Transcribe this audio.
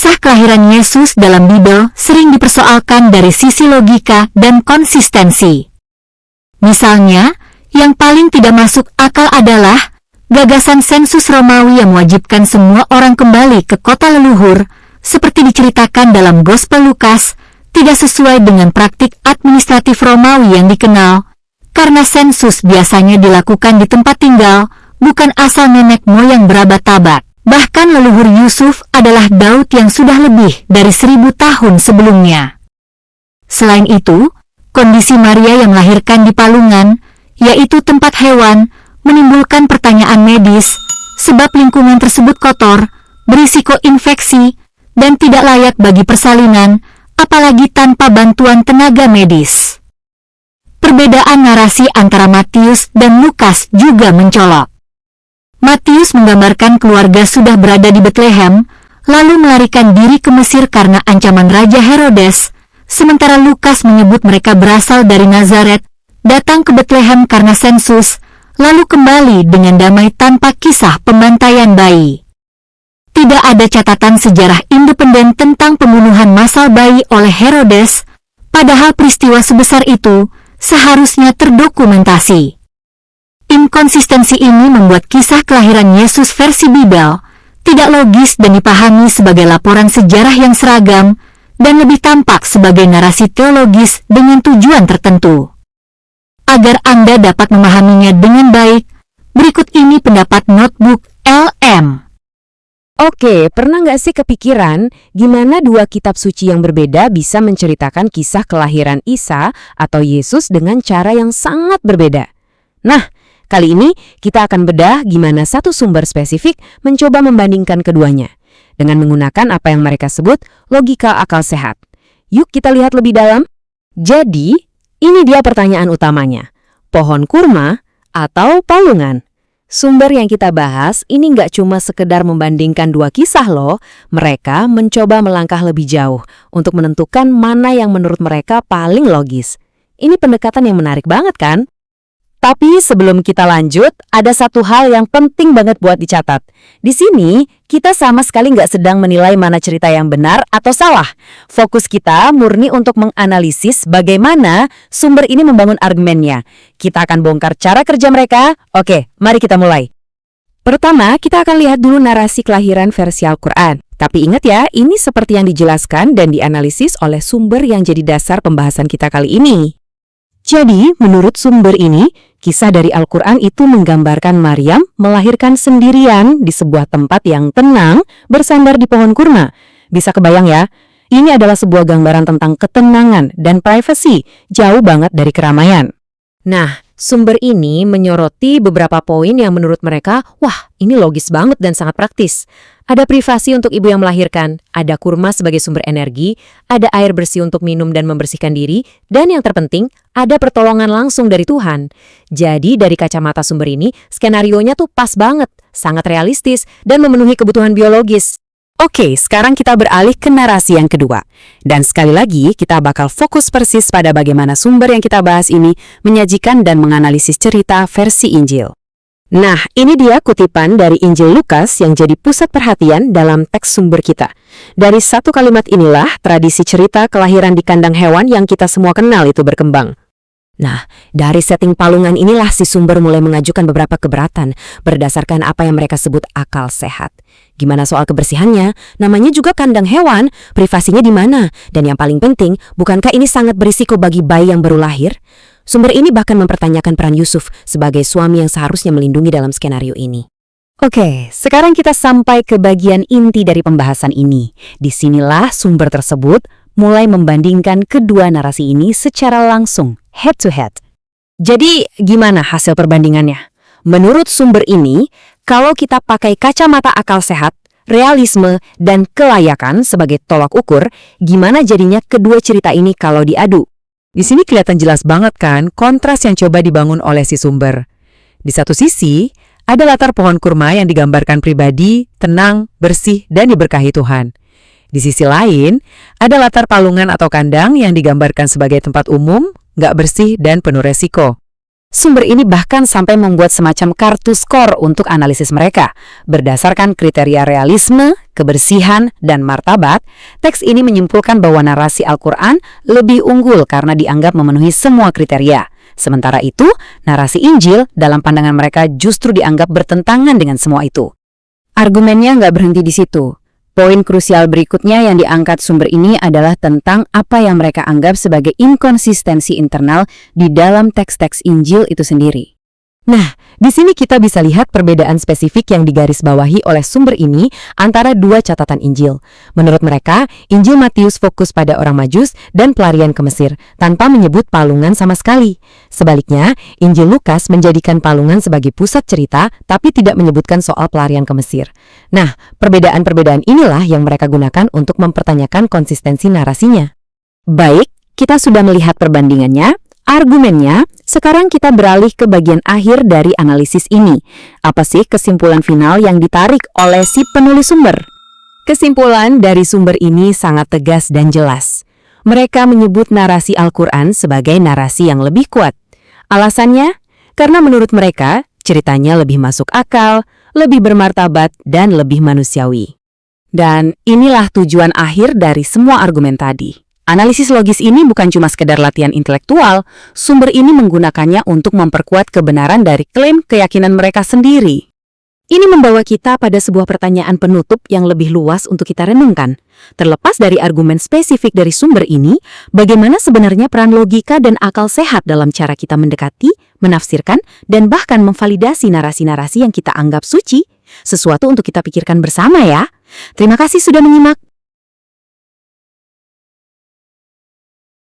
Kisah kelahiran Yesus dalam Bible sering dipersoalkan dari sisi logika dan konsistensi. Misalnya, yang paling tidak masuk akal adalah gagasan sensus Romawi yang mewajibkan semua orang kembali ke kota leluhur, seperti diceritakan dalam Gospel Lukas, tidak sesuai dengan praktik administratif Romawi yang dikenal, karena sensus biasanya dilakukan di tempat tinggal, bukan asal nenek moyang berabad-abad. Bahkan leluhur Yusuf adalah Daud yang sudah lebih dari 1000 tahun sebelumnya. Selain itu, kondisi Maria yang melahirkan di palungan, yaitu tempat hewan, menimbulkan pertanyaan medis, sebab lingkungan tersebut kotor, berisiko infeksi, dan tidak layak bagi persalinan, apalagi tanpa bantuan tenaga medis. Perbedaan narasi antara Matius dan Lukas juga mencolok. Matius menggambarkan keluarga sudah berada di Bethlehem, lalu melarikan diri ke Mesir karena ancaman Raja Herodes, sementara Lukas menyebut mereka berasal dari Nazaret, datang ke Bethlehem karena sensus, lalu kembali dengan damai tanpa kisah pembantaian bayi. Tidak ada catatan sejarah independen tentang pembunuhan massal bayi oleh Herodes, padahal peristiwa sebesar itu seharusnya terdokumentasi. Inkonsistensi ini membuat kisah kelahiran Yesus versi Bible tidak logis dan dipahami sebagai laporan sejarah yang seragam dan lebih tampak sebagai narasi teologis dengan tujuan tertentu. Agar Anda dapat memahaminya dengan baik, berikut ini pendapat Notebook LM. Oke, pernah nggak sih kepikiran gimana dua kitab suci yang berbeda bisa menceritakan kisah kelahiran Isa atau Yesus dengan cara yang sangat berbeda? Nah, kali ini kita akan bedah gimana satu sumber spesifik mencoba membandingkan keduanya dengan menggunakan apa yang mereka sebut logika akal sehat. Yuk kita lihat lebih dalam. Jadi, ini dia pertanyaan utamanya. Pohon kurma atau palungan? Sumber yang kita bahas ini nggak cuma sekedar membandingkan dua kisah loh. Mereka mencoba melangkah lebih jauh untuk menentukan mana yang menurut mereka paling logis. Ini pendekatan yang menarik banget kan? Tapi sebelum kita lanjut, ada satu hal yang penting banget buat dicatat. Di sini, kita sama sekali nggak sedang menilai mana cerita yang benar atau salah. Fokus kita murni untuk menganalisis bagaimana sumber ini membangun argumennya. Kita akan bongkar cara kerja mereka. Oke, mari kita mulai. Pertama, kita akan lihat dulu narasi kelahiran versi Al-Quran. Tapi ingat ya, ini seperti yang dijelaskan dan dianalisis oleh sumber yang jadi dasar pembahasan kita kali ini. Jadi, menurut sumber ini, kisah dari Al-Quran itu menggambarkan Maryam melahirkan sendirian di sebuah tempat yang tenang bersandar di pohon kurma. Bisa kebayang ya? Ini adalah sebuah gambaran tentang ketenangan dan privasi, jauh banget dari keramaian. Nah, sumber ini menyoroti beberapa poin yang menurut mereka, wah, ini logis banget dan sangat praktis. Ada privasi untuk ibu yang melahirkan, ada kurma sebagai sumber energi, ada air bersih untuk minum dan membersihkan diri, dan yang terpenting, ada pertolongan langsung dari Tuhan. Jadi dari kacamata sumber ini, skenarionya tuh pas banget, sangat realistis, dan memenuhi kebutuhan biologis. Oke, sekarang kita beralih ke narasi yang kedua. Dan sekali lagi, kita bakal fokus persis pada bagaimana sumber yang kita bahas ini menyajikan dan menganalisis cerita versi Injil. Nah, ini dia kutipan dari Injil Lukas yang jadi pusat perhatian dalam teks sumber kita. Dari satu kalimat inilah tradisi cerita kelahiran di kandang hewan yang kita semua kenal itu berkembang. Nah, dari setting palungan inilah si sumber mulai mengajukan beberapa keberatan berdasarkan apa yang mereka sebut akal sehat. Gimana soal kebersihannya? Namanya juga kandang hewan, privasinya di mana? Dan yang paling penting, bukankah ini sangat berisiko bagi bayi yang baru lahir? Sumber ini bahkan mempertanyakan peran Yusuf sebagai suami yang seharusnya melindungi dalam skenario ini. Oke, sekarang kita sampai ke bagian inti dari pembahasan ini. Disinilah sumber tersebut mulai membandingkan kedua narasi ini secara langsung, head to head. Jadi, gimana hasil perbandingannya? Menurut sumber ini, kalau kita pakai kacamata akal sehat, realisme, dan kelayakan sebagai tolak ukur, gimana jadinya kedua cerita ini kalau diadu? Di sini kelihatan jelas banget kan kontras yang coba dibangun oleh si sumber. Di satu sisi, ada latar pohon kurma yang digambarkan pribadi, tenang, bersih, dan diberkahi Tuhan. Di sisi lain, ada latar palungan atau kandang yang digambarkan sebagai tempat umum, nggak bersih, dan penuh resiko. Sumber ini bahkan sampai membuat semacam kartu skor untuk analisis mereka. Berdasarkan kriteria realisme, kebersihan, dan martabat, teks ini menyimpulkan bahwa narasi Al-Quran lebih unggul karena dianggap memenuhi semua kriteria. Sementara itu, narasi Injil dalam pandangan mereka justru dianggap bertentangan dengan semua itu. Argumennya nggak berhenti di situ. Poin krusial berikutnya yang diangkat sumber ini adalah tentang apa yang mereka anggap sebagai inkonsistensi internal di dalam teks-teks Injil itu sendiri. Nah, di sini kita bisa lihat perbedaan spesifik yang digarisbawahi oleh sumber ini antara dua catatan Injil. Menurut mereka, Injil Matius fokus pada orang Majus dan pelarian ke Mesir, tanpa menyebut palungan sama sekali. Sebaliknya, Injil Lukas menjadikan palungan sebagai pusat cerita, tapi tidak menyebutkan soal pelarian ke Mesir. Nah, perbedaan-perbedaan inilah yang mereka gunakan untuk mempertanyakan konsistensi narasinya. Baik, kita sudah melihat perbandingannya, argumennya. Sekarang kita beralih ke bagian akhir dari analisis ini. Apa sih kesimpulan final yang ditarik oleh si penulis sumber? Kesimpulan dari sumber ini sangat tegas dan jelas. Mereka menyebut narasi Al-Quran sebagai narasi yang lebih kuat. Alasannya? Karena menurut mereka, ceritanya lebih masuk akal, lebih bermartabat, dan lebih manusiawi. Dan inilah tujuan akhir dari semua argumen tadi. Analisis logis ini bukan cuma sekedar latihan intelektual, sumber ini menggunakannya untuk memperkuat kebenaran dari klaim keyakinan mereka sendiri. Ini membawa kita pada sebuah pertanyaan penutup yang lebih luas untuk kita renungkan. Terlepas dari argumen spesifik dari sumber ini, bagaimana sebenarnya peran logika dan akal sehat dalam cara kita mendekati, menafsirkan, dan bahkan memvalidasi narasi-narasi yang kita anggap suci? Sesuatu untuk kita pikirkan bersama ya. Terima kasih sudah menyimak.